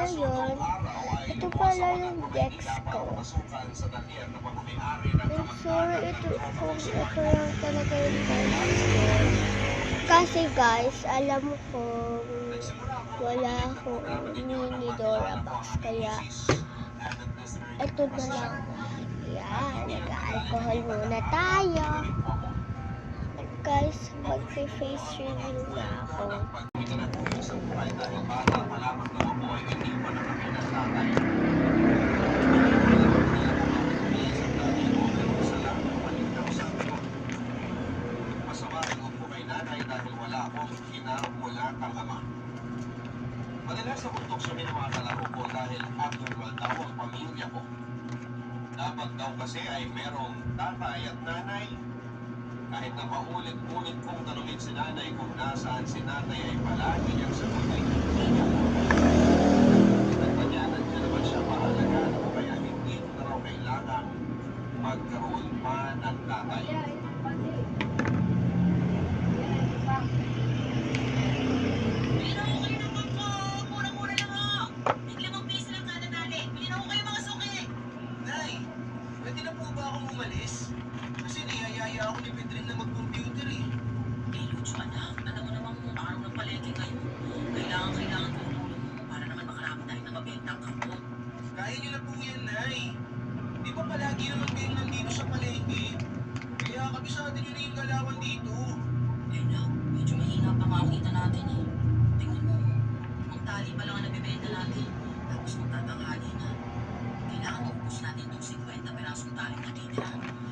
ngayon, ito pala yung Dex ko. I'm sorry kung ito lang talaga yung Dex ko. Kasi guys, alam ko wala akong mini Dorabox, kaya ito na lang. Yan, nag-alcohol muna tayo. At guys, mag-face review na ako. Madalas akong tuksonin ng mga kalaro ko dahil abnormal daw ang pamilya ko. Dapat daw kasi ay merong tatay at nanay. Kahit na paulit-ulit kong tanungin si nanay kung nasaan si nanay ay palagi niyang sagot ay hindi niya po. Pinagbanyanan niya naman siya paalagaan ako kaya hindi ko na raw kailangan magkaroon pa ng tatay. Pwede na po ba akong umalis? Kasi niyayaya ako ni Pedrin na mag-computer eh. Eh, Lucho, anak. Alam mo namang araw ng palengke ngayon. Kailangan ko yung tulong mo para naman makarami tayo na mabenta ang kapot. Kaya niyo na po yan, Nay. Di ba palagi naman kayong nandito sa palengke? Kaya kabisado niyo na yung galawan dito. Eh, na, medyo mahina pa makakita natin eh. Tingnan mo, ang tali pa lang ang nabibenta natin. Tapos magtatanghali na. Kailangan maubos natin itong 50 pirasong tali na titira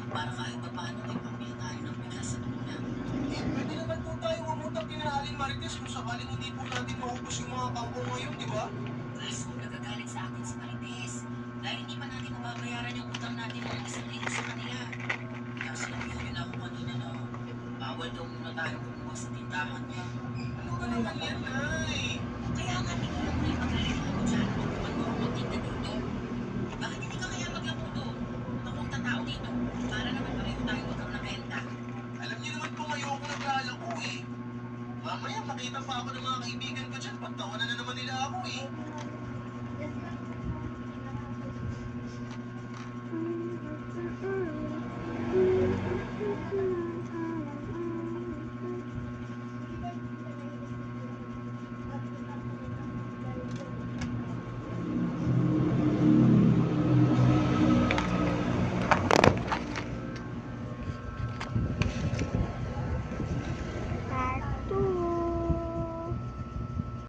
para kahit pa paano may pambili tayo ng bigas sa tuna. Eh, pwede naman po tayo umutang kina Aling Marites kung sakaling hindi po natin maubos yung mga kampo ngayon, di ba? Kaso nagagalit sa atin si Marites dahil hindi pa natin mababayaran yung utang natin ng isang linggo sa kanila. Kaya sinabihan nila ako kanina na bawal daw muna tayo kumuha sa tindahan niya. Ano ba naman yan, Nay? Kaya nga tingnan mo yung paglilihan mo dyan kung naman mo ang magtinda dito. Bakit hindi ka kaya maglako doon? Napunta tao dito para naman pareho tayo magkaroon ng renta. Alam niyo naman po ayoko naglalako eh. Mamaya makita pa ako ng mga kaibigan ko dyan, pagtawanan na naman nila ako eh.